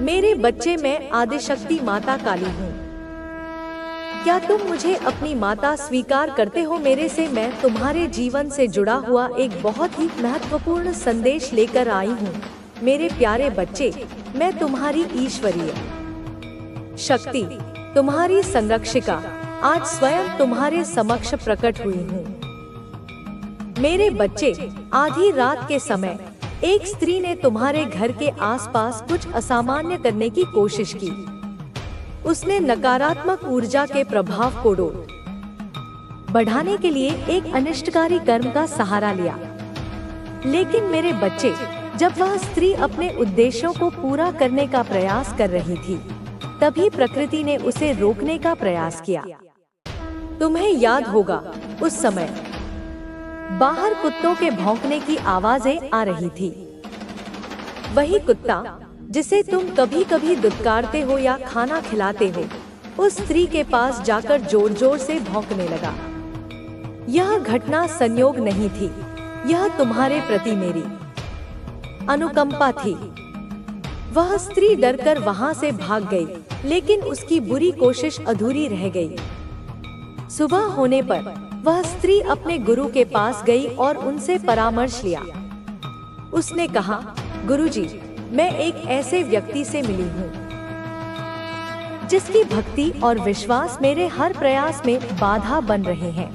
मेरे बच्चे, मैं आदिशक्ति माता काली हूँ। क्या तुम मुझे अपनी माता स्वीकार करते हो? मेरे से मैं तुम्हारे जीवन से जुड़ा हुआ एक बहुत ही महत्वपूर्ण संदेश लेकर आई हूँ। मेरे प्यारे बच्चे, मैं तुम्हारी ईश्वरीय शक्ति, तुम्हारी संरक्षिका, आज स्वयं तुम्हारे समक्ष प्रकट हुई हूँ। मेरे बच्चे, आधी रात के समय एक स्त्री ने तुम्हारे घर के आसपास कुछ असामान्य करने की कोशिश की। उसने नकारात्मक ऊर्जा के प्रभाव को बढ़ाने के लिए एक अनिष्टकारी कर्म का सहारा लिया। लेकिन मेरे बच्चे, जब वह स्त्री अपने उद्देश्यों को पूरा करने का प्रयास कर रही थी, तभी प्रकृति ने उसे रोकने का प्रयास किया। तुम्हें याद होगा, उस समय बाहर कुत्तों के भौंकने की आवाजें आ रही थी। वही कुत्ता जिसे तुम कभी कभी दुत्कारते हो या खाना खिलाते हो, उस स्त्री के पास जाकर जोर जोर से भौंकने लगा। यह घटना संयोग नहीं थी, यह तुम्हारे प्रति मेरी अनुकंपा थी। वह स्त्री डरकर वहां से भाग गई, लेकिन उसकी बुरी कोशिश अधूरी रह गई। सुबह होने पर वह स्त्री अपने गुरु के पास गई और उनसे परामर्श लिया। उसने कहा, गुरुजी, मैं एक ऐसे व्यक्ति से मिली हूँ जिसकी भक्ति और विश्वास मेरे हर प्रयास में बाधा बन रहे हैं।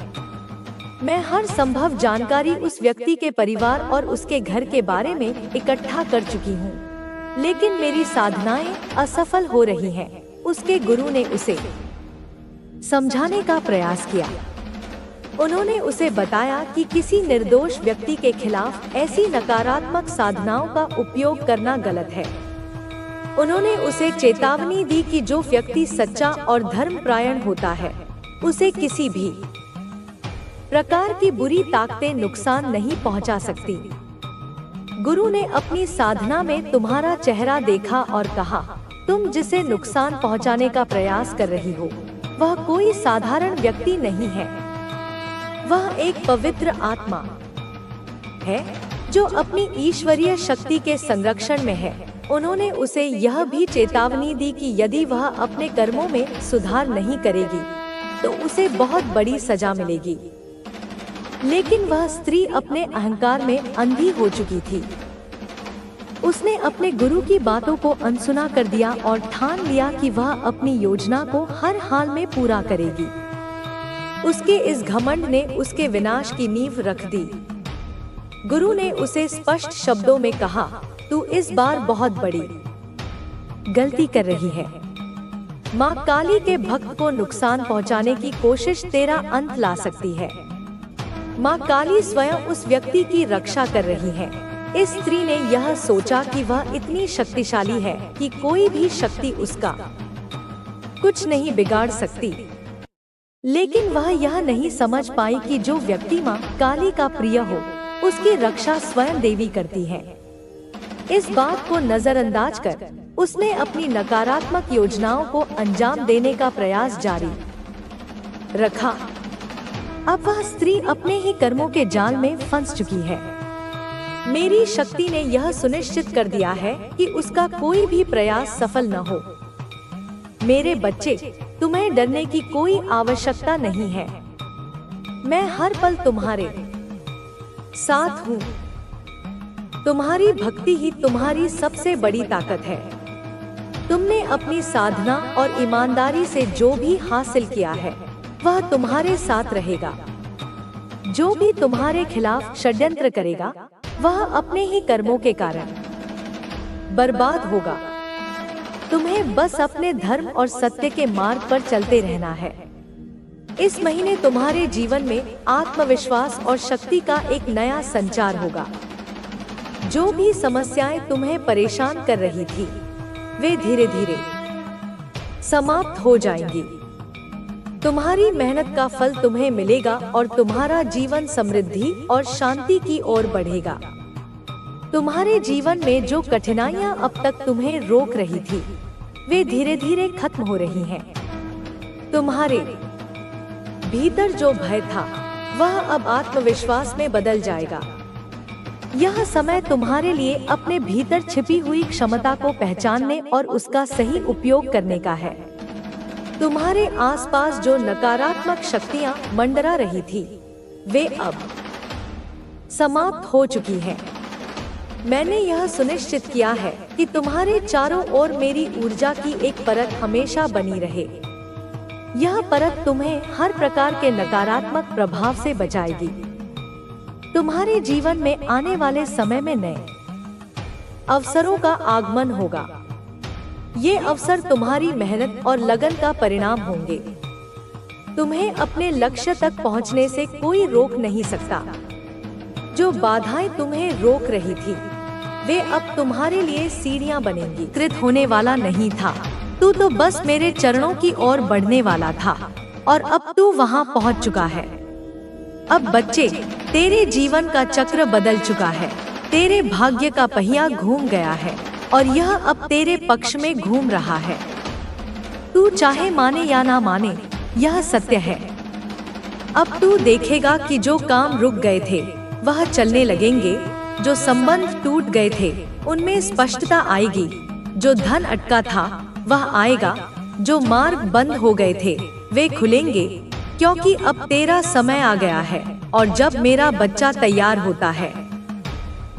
मैं हर संभव जानकारी उस व्यक्ति के परिवार और उसके घर के बारे में इकट्ठा कर चुकी हूँ, लेकिन मेरी साधनाएं असफल हो रही हैं। उसके गुरु ने उसे समझाने का प्रयास किया। उन्होंने उसे बताया कि किसी निर्दोष व्यक्ति के खिलाफ ऐसी नकारात्मक साधनाओं का उपयोग करना गलत है। उन्होंने उसे चेतावनी दी कि जो व्यक्ति सच्चा और धर्मपरायण होता है, उसे किसी भी प्रकार की बुरी ताकतें नुकसान नहीं पहुंचा सकती। गुरु ने अपनी साधना में तुम्हारा चेहरा देखा और कहा, तुम जिसे नुकसान पहुंचाने का प्रयास कर रही हो, वह कोई साधारण व्यक्ति नहीं है। वह एक पवित्र आत्मा है जो अपनी ईश्वरीय शक्ति के संरक्षण में है। उन्होंने उसे यह भी चेतावनी दी कि यदि वह अपने कर्मों में सुधार नहीं करेगी, तो उसे बहुत बड़ी सजा मिलेगी। लेकिन वह स्त्री अपने अहंकार में अंधी हो चुकी थी। उसने अपने गुरु की बातों को अनसुना कर दिया और ठान लिया कि वह अपनी योजना को हर हाल में पूरा करेगी। उसके इस घमंड ने उसके विनाश की नींव रख दी। गुरु ने उसे स्पष्ट शब्दों में कहा, तू इस बार बहुत बड़ी गलती कर रही है। माँ काली के भक्त को नुकसान पहुँचाने की कोशिश तेरा अंत ला सकती है। माँ काली स्वयं उस व्यक्ति की रक्षा कर रही है। इस स्त्री ने यह सोचा कि वह इतनी शक्तिशाली है कि कोई भी शक्ति उसका कुछ नहीं बिगाड़ सकती। लेकिन वह यह नहीं समझ पाई कि जो व्यक्ति माँ काली का प्रिय हो, उसकी रक्षा स्वयं देवी करती है। इस बात को नजरअंदाज कर उसने अपनी नकारात्मक योजनाओं को अंजाम देने का प्रयास जारी रखा। अब वह स्त्री अपने ही कर्मों के जाल में फंस चुकी है। मेरी शक्ति ने यह सुनिश्चित कर दिया है कि उसका कोई भी प्रयास सफल न हो। मेरे बच्चे, तुम्हें डरने की कोई आवश्यकता नहीं है। मैं हर पल तुम्हारे साथ हूँ। तुम्हारी भक्ति ही तुम्हारी सबसे बड़ी ताकत है। तुमने अपनी साधना और ईमानदारी से जो भी हासिल किया है, वह तुम्हारे साथ रहेगा। जो भी तुम्हारे खिलाफ षड्यंत्र करेगा, वह अपने ही कर्मों के कारण बर्बाद होगा। तुम्हें बस अपने धर्म और सत्य के मार्ग पर चलते रहना है। इस महीने तुम्हारे जीवन में आत्मविश्वास और शक्ति का एक नया संचार होगा। जो भी समस्याएं तुम्हें परेशान कर रही थी, वे धीरे धीरे समाप्त हो जाएंगी। तुम्हारी मेहनत का फल तुम्हें मिलेगा और तुम्हारा जीवन समृद्धि और शांति की ओर बढ़ेगा। तुम्हारे जीवन में जो कठिनाइयां अब तक तुम्हें रोक रही थी, वे धीरे धीरे खत्म हो रही हैं। तुम्हारे भीतर जो भय था, वह अब आत्मविश्वास में बदल जाएगा। यह समय तुम्हारे लिए अपने भीतर छिपी हुई क्षमता को पहचानने और उसका सही उपयोग करने का है। तुम्हारे आसपास जो नकारात्मक शक्तियां मंडरा रही थी, वे अब समाप्त हो चुकी हैं। मैंने यह सुनिश्चित किया है कि तुम्हारे चारों ओर मेरी ऊर्जा की एक परत हमेशा बनी रहे। यह परत तुम्हें हर प्रकार के नकारात्मक प्रभाव से बचाएगी। तुम्हारे जीवन में आने वाले समय में नए अवसरों का आगमन होगा। ये अवसर तुम्हारी मेहनत और लगन का परिणाम होंगे। तुम्हें अपने लक्ष्य तक पहुंचने से कोई रोक नहीं सकता। जो बाधाएं तुम्हें रोक रही थी, वे अब तुम्हारे लिए सीढ़ियां बनेंगी। कृत होने वाला नहीं था, तू तो बस मेरे चरणों की ओर बढ़ने वाला था और अब तू वहां पहुंच चुका है। अब बच्चे, तेरे जीवन का चक्र बदल चुका है। तेरे भाग्य का पहिया घूम गया है और यह अब तेरे पक्ष में घूम रहा है। तू चाहे माने या ना माने, यह सत्य है। अब तू देखेगा कि जो काम रुक गए थे वह चलने लगेंगे। जो संबंध टूट गए थे उनमें स्पष्टता आएगी। जो धन अटका था वह आएगा। जो मार्ग बंद हो गए थे वे खुलेंगे, क्योंकि अब तेरा समय आ गया है। और जब मेरा बच्चा तैयार होता है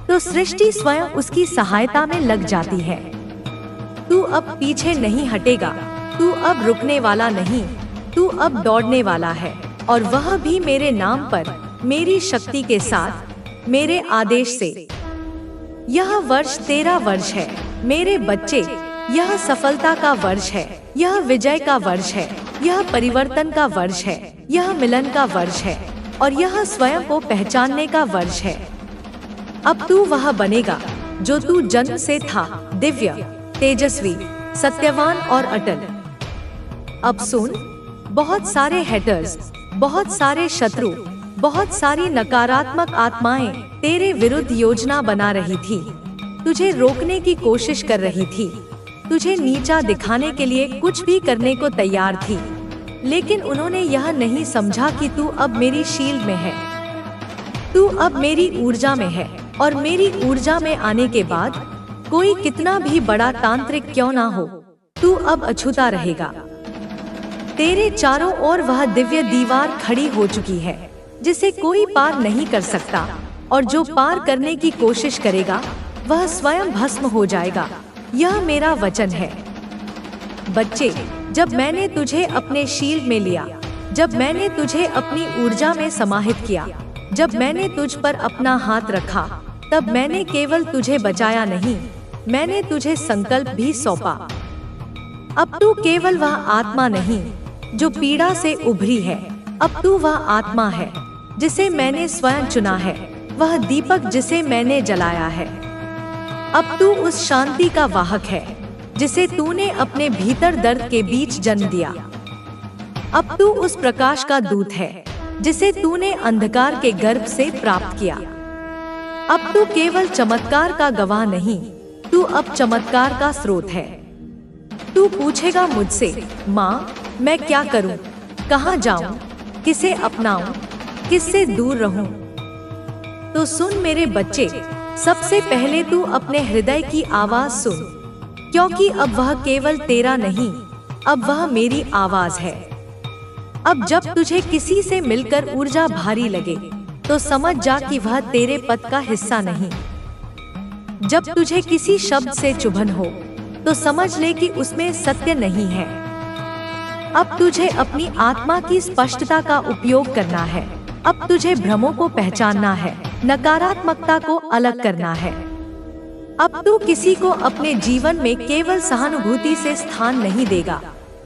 तो सृष्टि स्वयं उसकी सहायता में लग जाती है। तू अब पीछे नहीं हटेगा। तू अब रुकने वाला नहीं, तू अब दौड़ने वाला है, और वह भी मेरे नाम पर, मेरी शक्ति के साथ, मेरे आदेश से। यह वर्ष तेरा वर्ष है मेरे बच्चे। यह सफलता का वर्ष है, यह विजय का वर्ष है, यह परिवर्तन का वर्ष है, यह मिलन का वर्ष है, और यह स्वयं को पहचानने का वर्ष है। अब तू वह बनेगा जो तू जन्म से था, दिव्य, तेजस्वी, सत्यवान और अटल। अब सुन, बहुत सारे हेटर्स, बहुत सारे शत्रु, बहुत सारी नकारात्मक आत्माएं तेरे विरुद्ध योजना बना रही थी, तुझे रोकने की कोशिश कर रही थी, तुझे नीचा दिखाने के लिए कुछ भी करने को तैयार थी। लेकिन उन्होंने यह नहीं समझा कि तू अब मेरी शील्ड में है। तू अब मेरी ऊर्जा में है, और मेरी ऊर्जा में आने के बाद कोई कितना भी बड़ा तांत्रिक क्यों ना हो, तू अब अछूता रहेगा। तेरे चारों ओर वह दिव्य दीवार खड़ी हो चुकी है जिसे कोई पार नहीं कर सकता, और जो पार करने की कोशिश करेगा वह स्वयं भस्म हो जाएगा। यह मेरा वचन है। बच्चे, जब मैंने तुझे अपने शील्ड में लिया, जब मैंने तुझे अपनी ऊर्जा में समाहित किया, जब मैंने तुझ पर अपना हाथ रखा, तब मैंने केवल तुझे बचाया नहीं, मैंने तुझे संकल्प भी सौंपा। अब तू केवल वह आत्मा नहीं जो पीड़ा से उभरी है, अब तू वह आत्मा है जिसे मैंने स्वयं चुना है, वह दीपक जिसे मैंने जलाया है। अब तू उस शांति का वाहक है जिसे तूने अपने भीतर दर्द के बीच जन्म दिया। अब तू उस प्रकाश का दूत है जिसे तूने अंधकार के गर्भ से प्राप्त किया। अब तू केवल चमत्कार का गवाह नहीं, तू अब चमत्कार का स्रोत है। तू पूछेगा मुझसे, माँ, मैं क्या करूं? कहाँ जाऊं? किसे अपनाऊं? किससे दूर रहूं? तो सुन मेरे बच्चे, सबसे पहले तू अपने हृदय की आवाज सुन, क्योंकि अब वह केवल तेरा नहीं, अब वह मेरी आवाज है। अब जब तुझे किसी से मिलकर ऊर्जा भारी लगे तो समझ जा कि वह तेरे पथ का हिस्सा नहीं। जब तुझे किसी शब्द से चुभन हो तो समझ ले कि उसमें सत्य नहीं है। अब तुझे अपनी आत्मा की स्पष्टता का उपयोग करना है। अब तुझे भ्रमों को पहचानना है, नकारात्मकता को अलग करना है। अब तू किसी को अपने जीवन में केवल सहानुभूति से स्थान नहीं देगा।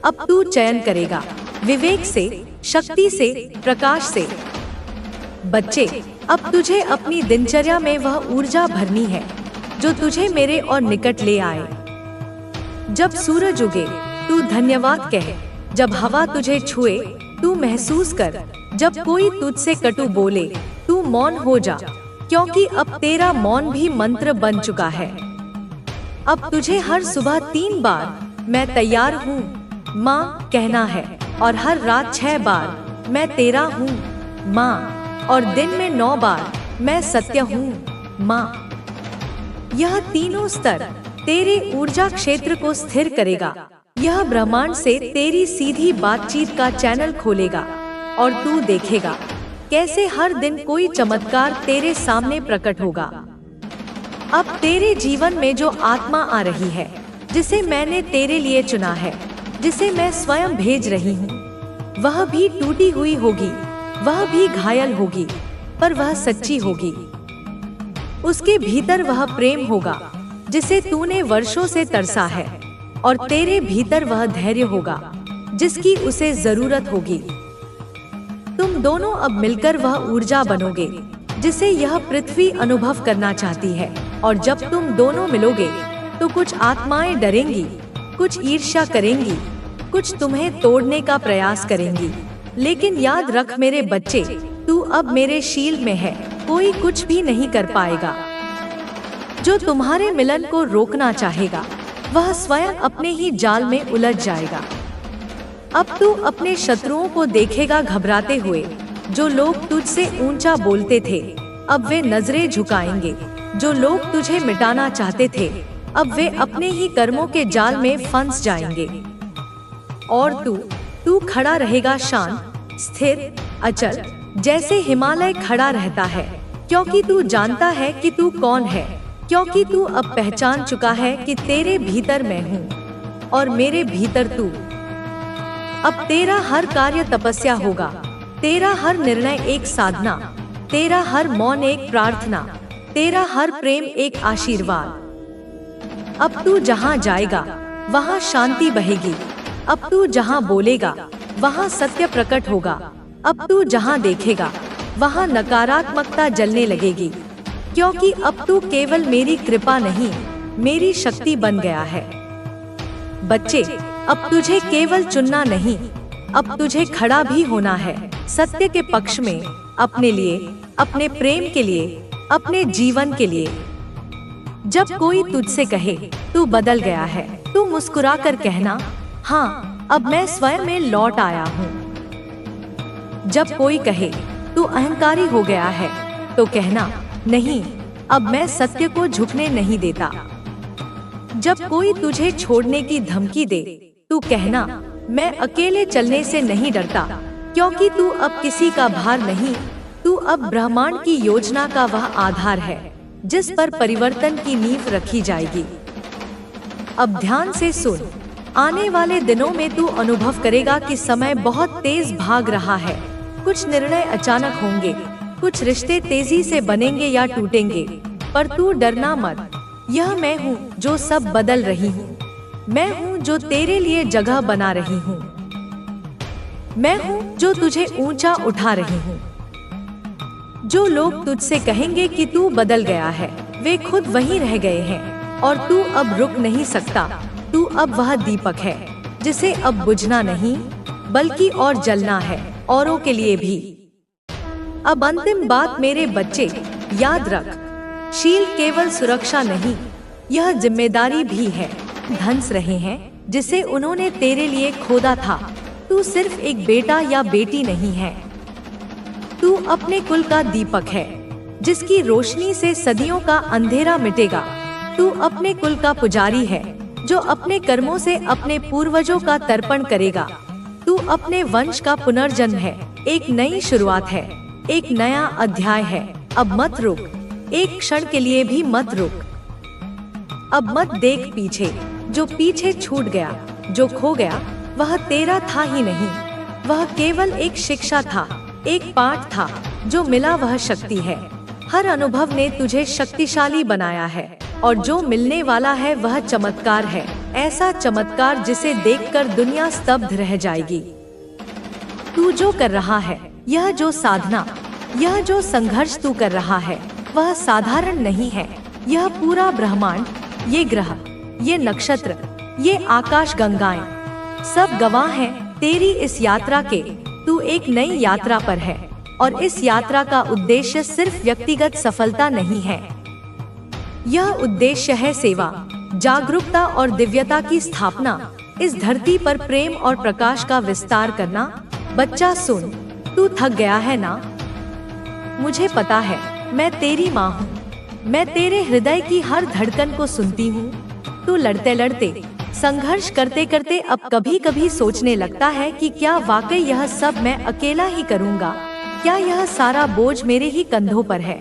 अब तू चयन करेगा, विवेक से, शक्ति से, प्रकाश से। बच्चे, अब तुझे अपनी दिनचर्या में वह ऊर्जा भरनी है जो तुझे मेरे और निकट ले आए। जब सूरज उगे तू धन्यवाद कह, जब हवा तुझे छुए तू महसूस कर, जब कोई तुझसे कटु बोले तू मौन हो जा, क्योंकि अब तेरा मौन भी मंत्र बन चुका है। अब तुझे हर सुबह 3 बार मैं तैयार हूँ माँ कहना है, और हर रात 6 बार मैं तेरा हूँ माँ, और दिन में 9 बार मैं सत्य हूँ माँ। यह तीनों स्तर तेरे ऊर्जा क्षेत्र को स्थिर करेगा। यह ब्रह्मांड से तेरी सीधी बातचीत का चैनल खोलेगा और तू देखेगा कैसे हर दिन कोई चमत्कार तेरे सामने प्रकट होगा। अब तेरे जीवन में जो आत्मा आ रही है, जिसे मैंने तेरे लिए चुना है, जिसे मैं स्वयं भेज रही हूँ, वह भी टूटी हुई होगी, वह भी घायल होगी, पर वह सच्ची होगी। उसके भीतर वह प्रेम होगा जिसे तूने वर्षों से तरसा है, और तेरे भीतर वह धैर्य होगा जिसकी उसे जरूरत होगी। तुम दोनों अब मिलकर वह ऊर्जा बनोगे जिसे यह पृथ्वी अनुभव करना चाहती है। और जब तुम दोनों मिलोगे तो कुछ आत्माएं डरेंगी, कुछ ईर्ष्या करेंगी, कुछ तुम्हें तोड़ने का प्रयास करेंगी। लेकिन याद रख मेरे बच्चे, तू अब मेरे शील्ड में है, कोई कुछ भी नहीं कर पाएगा। जो तुम्हारे मिलन को रोकना चाहेगा वह स्वयं अपने ही जाल में उलझ जाएगा। अब तू अपने शत्रुओं को देखेगा घबराते हुए। जो लोग तुझसे ऊंचा बोलते थे अब वे नजरें झुकाएंगे। जो लोग तुझे मिटाना चाहते थे अब वे अपने ही कर्मों के जाल में फंस जाएंगे। और तू खड़ा रहेगा शांत, स्थिर, अचल, जैसे हिमालय खड़ा रहता है, क्योंकि तू जानता है कि तू कौन है, क्योंकि तू अब पहचान चुका है कि तेरे भीतर मैं हूँ और मेरे भीतर तू। अब तेरा हर कार्य तपस्या होगा, तेरा हर निर्णय एक साधना, तेरा हर मौन एक प्रार्थना, तेरा हर प्रेम एक आशीर्वाद। अब तू जहाँ जाएगा वहाँ शांति बहेगी। अब तू जहाँ बोलेगा वहाँ सत्य प्रकट होगा। अब तू जहाँ देखेगा वहाँ नकारात्मकता जलने लगेगी, क्योंकि अब तू केवल मेरी कृपा नहीं, मेरी शक्ति बन गया है। बच्चे, अब तुझे केवल चुनना नहीं, अब तुझे खड़ा भी होना है सत्य के पक्ष में, अपने लिए, अपने प्रेम के लिए, अपने जीवन के लिए। जब कोई तुझसे कहे तू बदल गया है, तू मुस्कुरा कर कहना, हाँ, अब मैं स्वयं में लौट आया हूँ। जब कोई कहे तू अहंकारी हो गया है, तो कहना, नहीं, अब मैं सत्य को झुकने नहीं देता। जब कोई तुझे छोड़ने की धमकी दे, तू कहना, मैं अकेले चलने से नहीं डरता, क्योंकि तू अब किसी का भार नहीं, तू अब ब्रह्मांड की योजना का वह आधार है जिस पर परिवर्तन की नींव रखी जाएगी। अब ध्यान से सुन, आने वाले दिनों में तू अनुभव करेगा कि समय बहुत तेज भाग रहा है। कुछ निर्णय अचानक होंगे, कुछ रिश्ते तेजी से बनेंगे या टूटेंगे, पर तू डरना मत। यह मैं हूँ जो सब बदल रही हूँ, मैं हूँ जो तेरे लिए जगह बना रही हूँ, मैं हूँ जो तुझे ऊंचा उठा रही हूँ। जो लोग तुझसे कहेंगे कि तू बदल गया है, वे खुद वहीं रह गए हैं और तू अब रुक नहीं सकता। तू अब वह दीपक है जिसे अब बुझना नहीं, बल्कि और जलना है, औरों के लिए भी। अब अंतिम बात मेरे बच्चे, याद रख, शील केवल सुरक्षा नहीं, यह जिम्मेदारी भी है। धंस रहे हैं जिसे उन्होंने तेरे लिए खोदा था। तू सिर्फ एक बेटा या बेटी नहीं है, तू अपने कुल का दीपक है जिसकी रोशनी से सदियों का अंधेरा मिटेगा। तू अपने कुल का पुजारी है जो अपने कर्मों से अपने पूर्वजों का तर्पण करेगा। तू अपने वंश का पुनर्जन्म है, एक नई शुरुआत है, एक नया अध्याय है। अब मत रुक, एक क्षण के लिए भी मत रुक। अब मत देख पीछे, जो पीछे छूट गया, जो खो गया, वह तेरा था ही नहीं, वह केवल एक शिक्षा था, एक पाठ था। जो मिला वह शक्ति है। हर अनुभव ने तुझे शक्तिशाली बनाया है, और जो मिलने वाला है वह चमत्कार है, ऐसा चमत्कार जिसे देखकर दुनिया स्तब्ध रह जाएगी। तू जो कर रहा है, यह जो साधना, यह जो संघर्ष तू कर रहा है, वह साधारण नहीं है। यह पूरा ब्रह्मांड, ये ग्रह, ये नक्षत्र, ये आकाश गंगाएं, सब गवाह हैं तेरी इस यात्रा के। तू एक नई यात्रा पर है, और इस यात्रा का उद्देश्य सिर्फ व्यक्तिगत सफलता नहीं है। यह उद्देश्य है सेवा, जागरूकता और दिव्यता की स्थापना, इस धरती पर प्रेम और प्रकाश का विस्तार करना। बच्चा सुन, तू थक गया है ना? मुझे पता है, मैं तेरी माँ हूँ। मैं तेरे हृदय की हर धड़कन को सुनती हूँ। तू लड़ते लड़ते, संघर्ष करते करते अब कभी कभी सोचने लगता है कि क्या वाकई यह सब मैं अकेला ही करूँगा? क्या यह सारा बोझ मेरे ही कंधों पर है?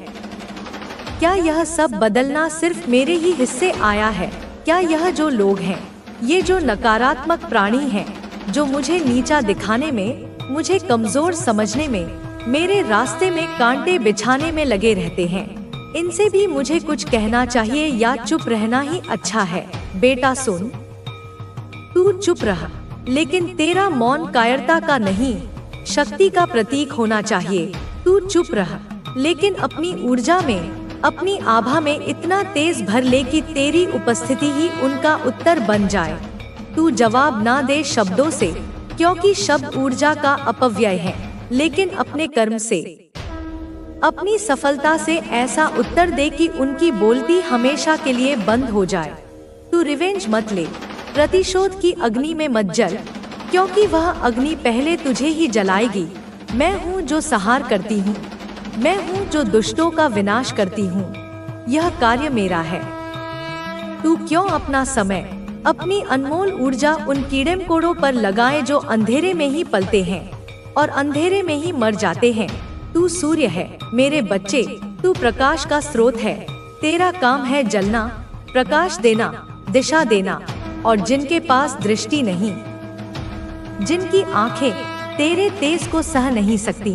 क्या यह सब बदलना सिर्फ मेरे ही हिस्से आया है? क्या यह जो लोग हैं, ये जो नकारात्मक प्राणी हैं, जो मुझे नीचा दिखाने में, मुझे कमजोर समझने में, मेरे रास्ते में कांटे बिछाने में लगे रहते हैं, इनसे भी मुझे कुछ कहना चाहिए या चुप रहना ही अच्छा है? बेटा सुन, तू चुप रहा, लेकिन तेरा मौन कायरता का नहीं, शक्ति का प्रतीक होना चाहिए। तू चुप रहा, लेकिन अपनी ऊर्जा में, अपनी आभा में इतना तेज भर ले कि तेरी उपस्थिति ही उनका उत्तर बन जाए। तू जवाब ना दे शब्दों से, क्योंकि शब्द ऊर्जा का अपव्यय है, लेकिन अपने कर्म से, अपनी सफलता से ऐसा उत्तर दे कि उनकी बोलती हमेशा के लिए बंद हो जाए। तू रिवेंज मत ले, प्रतिशोध की अग्नि में मत जल, क्योंकि वह अग्नि पहले तुझे ही जलाएगी। मैं हूँ जो संहार करती हूँ, मैं हूँ जो दुष्टों का विनाश करती हूँ, यह कार्य मेरा है। तू क्यों अपना समय, अपनी अनमोल ऊर्जा उन कीड़े मकोड़ों पर लगाए जो अंधेरे में ही पलते हैं और अंधेरे में ही मर जाते हैं? तू सूर्य है मेरे बच्चे, तू प्रकाश का स्रोत है। तेरा काम है जलना, प्रकाश देना, दिशा देना, और जिनके पास दृष्टि नहीं, जिनकी आंखें तेरे तेज को सह नहीं सकती,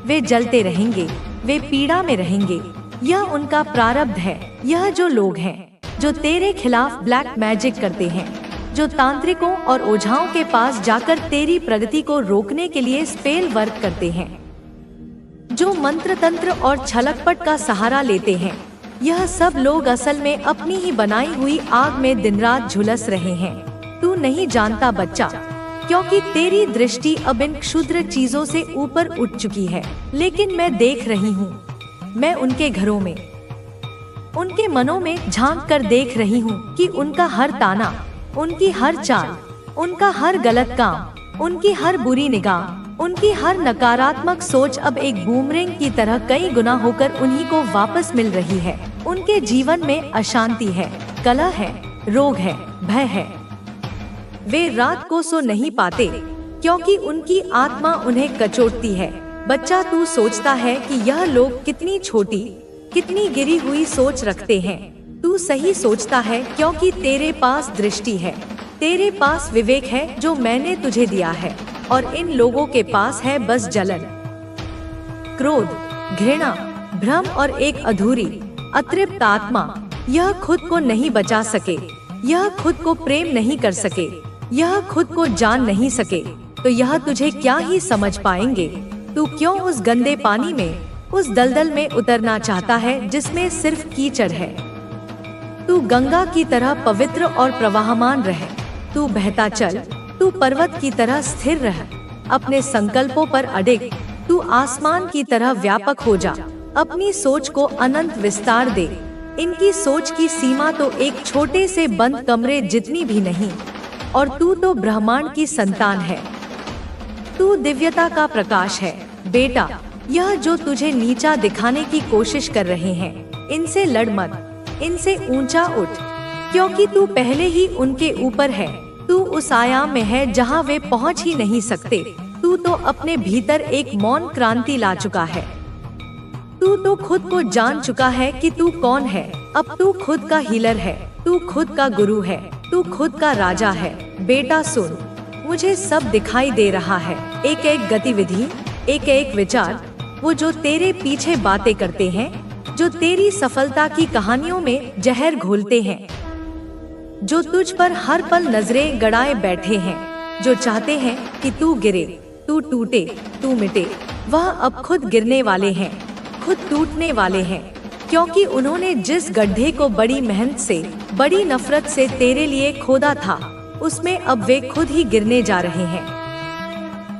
वे जलते रहेंगे, वे पीड़ा में रहेंगे। यह उनका प्रारब्ध है। यह जो लोग हैं जो तेरे खिलाफ ब्लैक मैजिक करते हैं, जो तांत्रिकों और ओझाओं के पास जाकर तेरी प्रगति को रोकने के लिए स्पेल वर्क करते हैं, जो मंत्र तंत्र और छलकपट का सहारा लेते हैं, यह सब लोग असल में अपनी ही बनाई हुई आग में दिन रात झुलस रहे हैं। तू नहीं जानता बच्चा, क्योंकि तेरी दृष्टि अब इन क्षुद्र चीजों से ऊपर उठ चुकी है। लेकिन मैं देख रही हूँ, मैं उनके घरों में, उनके मनों में झांक कर देख रही हूँ कि उनका हर ताना, उनकी हर चाल, उनका हर गलत काम, उनकी हर बुरी निगाह, उनकी हर नकारात्मक सोच अब एक बूमरैंग की तरह कई गुना होकर उन्हीं को वापस मिल रही है। उनके जीवन में अशांति है, कलह है, रोग है, भय है। वे रात को सो नहीं पाते, क्योंकि उनकी आत्मा उन्हें कचोटती है। बच्चा, तू सोचता है कि यह लोग कितनी छोटी, कितनी गिरी हुई सोच रखते हैं। तू सही सोचता है, क्योंकि तेरे पास दृष्टि है, तेरे पास विवेक है जो मैंने तुझे दिया है, और इन लोगों के पास है बस जलन, क्रोध, घृणा, भ्रम और एक अधूरी, अतृप्त आत्मा। यह खुद को नहीं बचा सके, यह खुद को प्रेम नहीं कर सके, यह खुद को जान नहीं सके, तो यह तुझे क्या ही समझ पाएंगे। तू क्यों उस गंदे पानी में, उस दलदल में उतरना चाहता है जिसमें सिर्फ कीचड़ है? तू गंगा की तरह पवित्र और प्रवाहमान रहे। तू बहता चल, तू पर्वत की तरह स्थिर रह, अपने संकल्पों पर अडिग। तू आसमान की तरह व्यापक हो जा, अपनी सोच को अनंत विस्तार दे। इनकी सोच की सीमा तो एक छोटे से बंद कमरे जितनी भी नहीं, और तू तो ब्रह्मांड की संतान है। तू दिव्यता का प्रकाश है। बेटा, यह जो तुझे नीचा दिखाने की कोशिश कर रहे हैं, इनसे लड़ मत, इनसे ऊंचा उठ, क्योंकि तू पहले ही उनके ऊपर है। तू उस आयाम में है जहां वे पहुंच ही नहीं सकते। तू तो अपने भीतर एक मौन क्रांति ला चुका है। तू तो खुद को जान चुका है कि तू कौन है। अब तू खुद का हीलर है, तू खुद का गुरु है, तू खुद का राजा है। बेटा सुन, मुझे सब दिखाई दे रहा है, एक एक गतिविधि, एक एक विचार। वो जो तेरे पीछे बातें करते हैं, जो तेरी सफलता की कहानियों में जहर घोलते हैं, जो तुझ पर हर पल नजरें गड़ाए बैठे हैं, जो चाहते हैं कि तू गिरे, तू टूटे, तू मिटे, वह अब खुद गिरने वाले हैं, खुद टूटने वाले हैं, क्योंकि उन्होंने जिस गड्ढे को बड़ी मेहनत से, बड़ी नफरत से तेरे लिए खोदा था, उसमें अब वे खुद ही गिरने जा रहे हैं।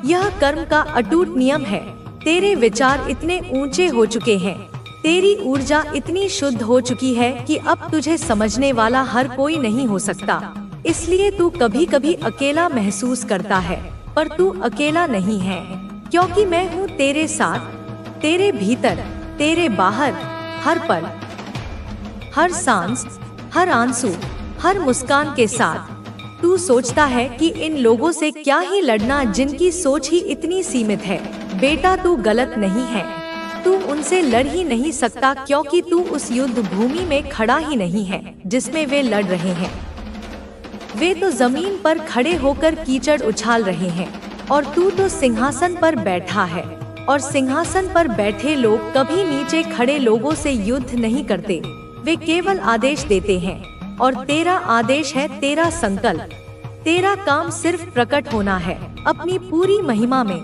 यह कर्म का अटूट नियम है। तेरे विचार इतने ऊंचे हो चुके हैं, तेरी ऊर्जा इतनी शुद्ध हो चुकी है कि अब तुझे समझने वाला हर कोई नहीं हो सकता। इसलिए तू कभी कभी अकेला महसूस करता है, पर तू अकेला नहीं है, क्योंकि मैं हूँ तेरे साथ, तेरे भीतर, तेरे बाहर, हर पल। हर सांस, हर आंसू, हर मुस्कान के साथ। तू सोचता है कि इन लोगों से क्या ही लड़ना जिनकी सोच ही इतनी सीमित है। बेटा तू गलत नहीं है, तू उनसे लड़ ही नहीं सकता क्योंकि तू उस युद्ध भूमि में खड़ा ही नहीं है जिसमें वे लड़ रहे हैं। वे तो जमीन पर खड़े होकर कीचड़ उछाल रहे हैं और तू तो सिंहासन पर बैठा है, और सिंहासन पर बैठे लोग कभी नीचे खड़े लोगों से युद्ध नहीं करते, वे केवल आदेश देते हैं। और तेरा आदेश है तेरा संकल्प। तेरा काम सिर्फ प्रकट होना है अपनी पूरी महिमा में,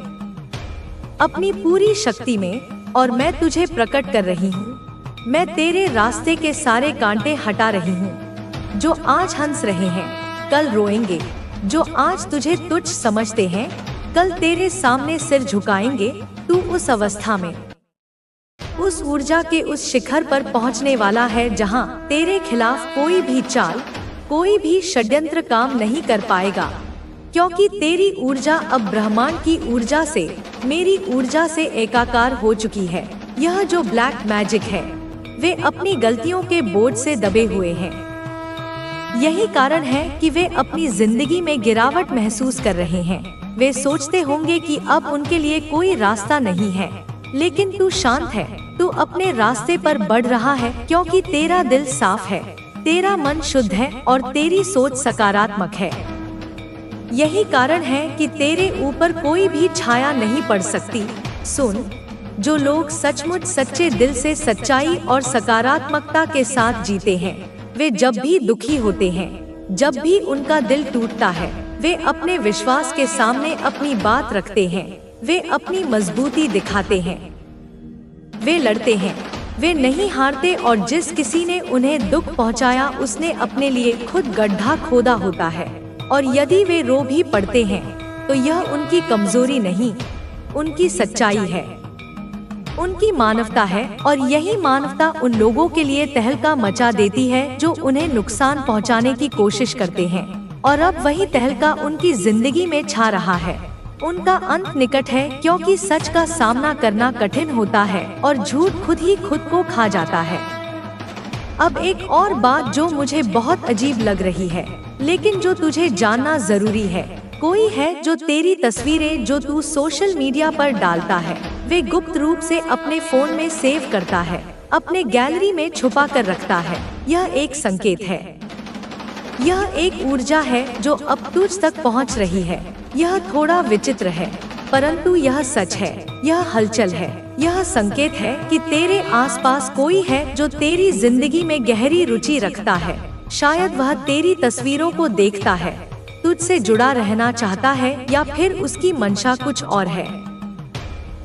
अपनी पूरी शक्ति में, और मैं तुझे प्रकट कर रही हूँ। मैं तेरे रास्ते के सारे कांटे हटा रही हूँ। जो आज हंस रहे हैं कल रोएंगे, जो आज तुझे तुच्छ समझते हैं कल तेरे सामने सिर झुकाएंगे। तू उस अवस्था में, उस ऊर्जा के उस शिखर पर पहुंचने वाला है जहां तेरे खिलाफ कोई भी चाल, कोई भी षड्यंत्र काम नहीं कर पाएगा, क्योंकि तेरी ऊर्जा अब ब्रह्मांड की ऊर्जा से, मेरी ऊर्जा से एकाकार हो चुकी है। यह जो ब्लैक मैजिक है वे अपनी गलतियों के बोझ से दबे हुए हैं। यही कारण है कि वे अपनी जिंदगी में गिरावट महसूस कर रहे हैं। वे सोचते होंगे कि अब उनके लिए कोई रास्ता नहीं है, लेकिन तू शांत है, तू अपने रास्ते पर बढ़ रहा है क्योंकि तेरा दिल साफ है, तेरा मन शुद्ध है और तेरी सोच सकारात्मक है। यही कारण है कि तेरे ऊपर कोई भी छाया नहीं पड़ सकती। सुन, जो लोग सचमुच सच्चे दिल से सच्चाई और सकारात्मकता के साथ जीते हैं, वे जब भी दुखी होते हैं, जब भी उनका दिल टूटता है, वे अपने विश्वास के सामने अपनी बात रखते हैं, वे अपनी मजबूती दिखाते हैं, वे लड़ते हैं, वे नहीं हारते, और जिस किसी ने उन्हें दुख पहुंचाया उसने अपने लिए खुद गड्ढा खोदा होता है। और यदि वे रो भी पड़ते हैं तो यह उनकी कमजोरी नहीं, उनकी सच्चाई है, उनकी मानवता है। और यही मानवता उन लोगों के लिए तहलका मचा देती है जो उन्हें नुकसान पहुंचाने की कोशिश करते हैं, और अब वही तहलका उनकी जिंदगी में छा रहा है। उनका अंत निकट है क्योंकि सच का सामना करना कठिन होता है और झूठ खुद ही खुद को खा जाता है। अब एक और बात जो मुझे बहुत अजीब लग रही है, लेकिन जो तुझे जानना जरूरी है। कोई है जो तेरी तस्वीरें जो तू सोशल मीडिया पर डालता है वे गुप्त रूप से अपने फोन में सेव करता है, अपने गैलरी में छुपा कर रखता है। यह एक संकेत है, यह एक ऊर्जा है जो अब तुझ तक पहुंच रही है। यह थोड़ा विचित्र है, परंतु यह सच है, यह हलचल है, यह संकेत है कि तेरे आसपास कोई है जो तेरी जिंदगी में गहरी रुचि रखता है। शायद वह तेरी तस्वीरों को देखता है, तुझसे जुड़ा रहना चाहता है, या फिर उसकी मंशा कुछ और है।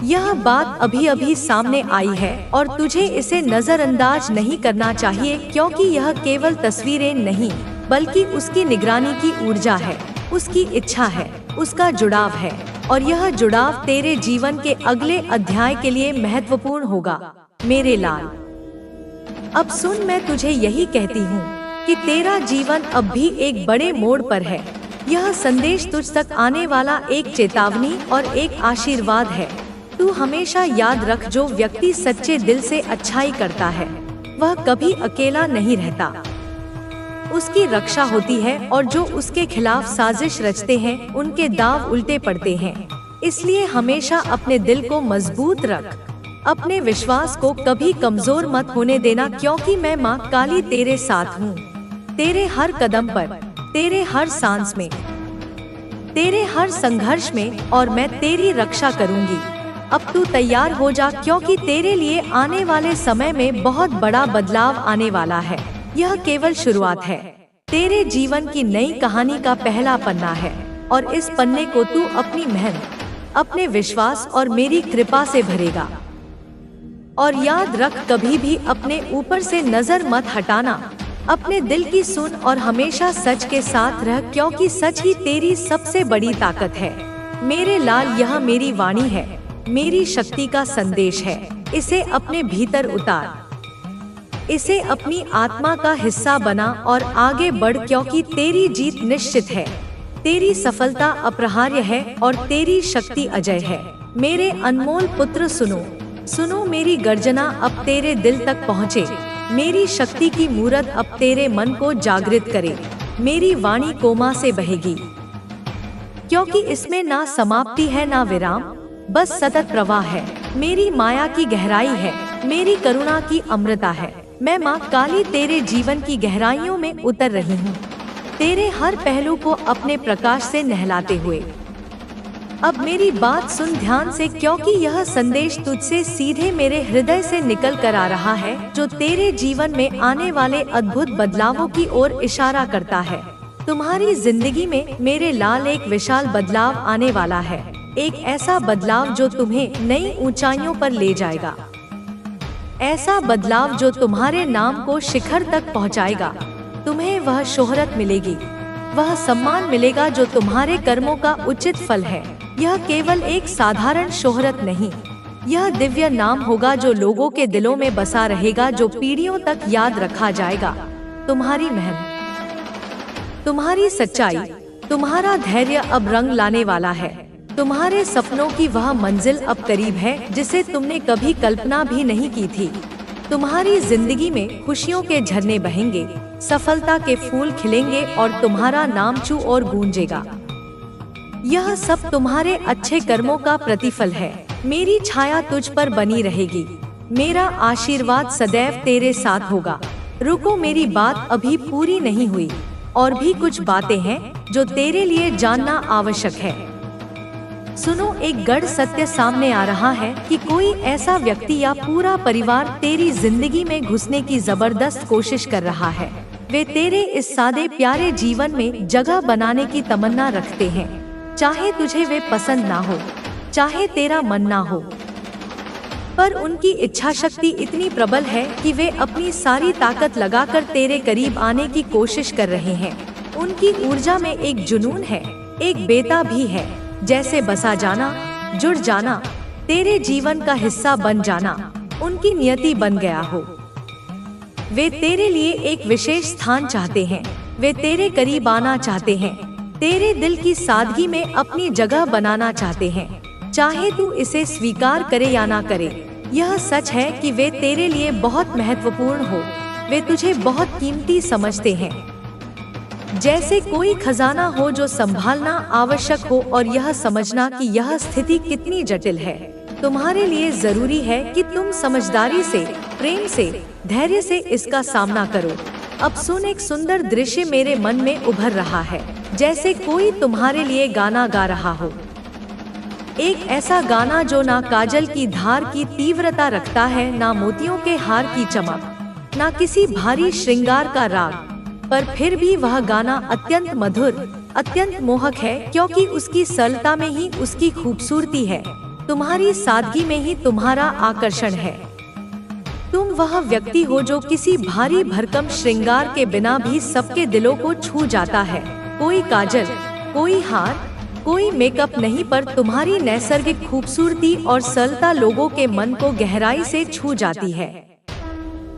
यह बात अभी अभी सामने आई है और तुझे इसे नजरअंदाज नहीं करना चाहिए, क्योंकि यह केवल तस्वीरें नहीं बल्कि उसकी निगरानी की ऊर्जा है, उसकी इच्छा है, उसका जुड़ाव है, और यह जुड़ाव तेरे जीवन के अगले अध्याय के लिए महत्वपूर्ण होगा। मेरे लाल, अब सुन, मैं तुझे यही कहती हूँ कि तेरा जीवन अब भी एक बड़े मोड़ पर है। यह संदेश तुझ तक आने वाला एक चेतावनी और एक आशीर्वाद है। तू हमेशा याद रख, जो व्यक्ति सच्चे दिल से अच्छाई करता है वह कभी अकेला नहीं रहता, उसकी रक्षा होती है, और जो उसके खिलाफ साजिश रचते हैं उनके दाव उल्टे पड़ते हैं। इसलिए हमेशा अपने दिल को मजबूत रख, अपने विश्वास को कभी कमजोर मत होने देना, क्योंकि मैं माँ काली तेरे साथ हूँ, तेरे हर कदम पर, तेरे हर सांस में, तेरे हर संघर्ष में, और मैं तेरी रक्षा करूँगी। अब तू तैयार हो जा, क्योंकि तेरे लिए आने वाले समय में बहुत बड़ा बदलाव आने वाला है। यह केवल शुरुआत है, तेरे जीवन की नई कहानी का पहला पन्ना है, और इस पन्ने को तू अपनी मेहनत, अपने विश्वास और मेरी कृपा से भरेगा। और याद रख, कभी भी अपने ऊपर से नजर मत हटाना, अपने दिल की सुन और हमेशा सच के साथ रह, क्योंकि सच ही तेरी सबसे बड़ी ताकत है। मेरे लाल, यह मेरी वाणी है, मेरी शक्ति का संदेश है। इसे अपने भीतर उतार, इसे अपनी आत्मा का हिस्सा बना और आगे बढ़, क्योंकि तेरी जीत निश्चित है, तेरी सफलता अपरिहार्य है और तेरी शक्ति अजय है। मेरे अनमोल पुत्र, सुनो, सुनो मेरी गर्जना अब तेरे दिल तक पहुँचे। मेरी शक्ति की मूरत अब तेरे मन को जागृत करे। मेरी वाणी कोमा से बहेगी, क्योंकि इसमें ना समाप्ति है ना विराम, बस सतत प्रवाह है। मेरी माया की गहराई है, मेरी करुणा की अमृता है। मैं माँ काली तेरे जीवन की गहराइयों में उतर रही हूँ, तेरे हर पहलू को अपने प्रकाश से नहलाते हुए। अब मेरी बात सुन ध्यान से, क्योंकि यह संदेश तुझसे सीधे मेरे हृदय से निकल कर आ रहा है, जो तेरे जीवन में आने वाले अद्भुत बदलावों की ओर इशारा करता है। तुम्हारी जिंदगी में मेरे लाल एक विशाल बदलाव आने वाला है, एक ऐसा बदलाव जो तुम्हें नई ऊंचाइयों पर ले जाएगा। ऐसा बदलाव जो तुम्हारे नाम को शिखर तक पहुंचाएगा। तुम्हें वह शोहरत मिलेगी, वह सम्मान मिलेगा जो तुम्हारे कर्मों का उचित फल है। यह केवल एक साधारण शोहरत नहीं, यह दिव्य नाम होगा जो लोगों के दिलों में बसा रहेगा, जो पीढ़ियों तक याद रखा जाएगा। तुम्हारी मेहनत, तुम्हारी सच्चाई, तुम्हारा धैर्य अब रंग लाने वाला है। तुम्हारे सपनों की वह मंजिल अब करीब है जिसे तुमने कभी कल्पना भी नहीं की थी। तुम्हारी जिंदगी में खुशियों के झरने बहेंगे, सफलता के फूल खिलेंगे और तुम्हारा नाम चू और गूंजेगा। यह सब तुम्हारे अच्छे कर्मों का प्रतिफल है। मेरी छाया तुझ पर बनी रहेगी, मेरा आशीर्वाद सदैव तेरे साथ होगा। रुको, मेरी बात अभी पूरी नहीं हुई, और भी कुछ बातें हैं जो तेरे लिए जानना आवश्यक है। सुनो, एक गढ़ सत्य सामने आ रहा है कि कोई ऐसा व्यक्ति या पूरा परिवार तेरी जिंदगी में घुसने की जबरदस्त कोशिश कर रहा है। वे तेरे इस सादे प्यारे जीवन में जगह बनाने की तमन्ना रखते हैं, चाहे तुझे वे पसंद ना हो, चाहे तेरा मन ना हो। पर उनकी इच्छा शक्ति इतनी प्रबल है कि वे अपनी सारी ताकत लगाकर तेरे करीब आने की कोशिश कर रहे हैं। उनकी ऊर्जा में एक जुनून है, एक बेताब भी है, जैसे बसा जाना, जुड़ जाना, तेरे जीवन का हिस्सा बन जाना उनकी नियति बन गया हो। वे तेरे लिए एक विशेष स्थान चाहते हैं, वे तेरे करीब आना चाहते हैं, तेरे दिल की सादगी में अपनी जगह बनाना चाहते हैं, चाहे तू इसे स्वीकार करे या ना करे। यह सच है कि वे तेरे लिए बहुत महत्वपूर्ण हो, वे तुझे बहुत कीमती समझते हैं, जैसे कोई खजाना हो जो संभालना आवश्यक हो, और यह समझना कि यह स्थिति कितनी जटिल है। तुम्हारे लिए जरूरी है कि तुम समझदारी से, प्रेम से, धैर्य से इसका सामना करो। अब सुन, एक सुंदर दृश्य मेरे मन में उभर रहा है, जैसे कोई तुम्हारे लिए गाना गा रहा हो। एक ऐसा गाना जो ना काजल की धार की तीव्रता रखता है, ना मोतियों के हार की चमक, ना किसी भारी श्रृंगार का राग, पर फिर भी वह गाना अत्यंत मधुर, अत्यंत मोहक है, क्योंकि उसकी सरलता में ही उसकी खूबसूरती है, तुम्हारी सादगी में ही तुम्हारा आकर्षण है। तुम वह व्यक्ति हो जो किसी भारी भरकम श्रृंगार के बिना भी सबके दिलों को छू जाता है। कोई काजल, कोई हार, कोई मेकअप नहीं, पर तुम्हारी नैसर्गिक खूबसूरती और सरलता लोगों के मन को गहराई से छू जाती है।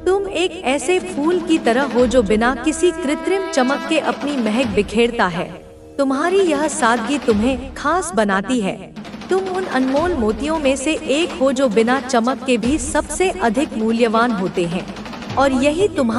तुम एक ऐसे फूल की तरह हो जो बिना किसी कृत्रिम चमक के अपनी महक बिखेरता है। तुम्हारी यह सादगी तुम्हें खास बनाती है। तुम उन अनमोल मोतियों में से एक हो जो बिना चमक के भी सबसे अधिक मूल्यवान होते हैं, और यही तुम्हारा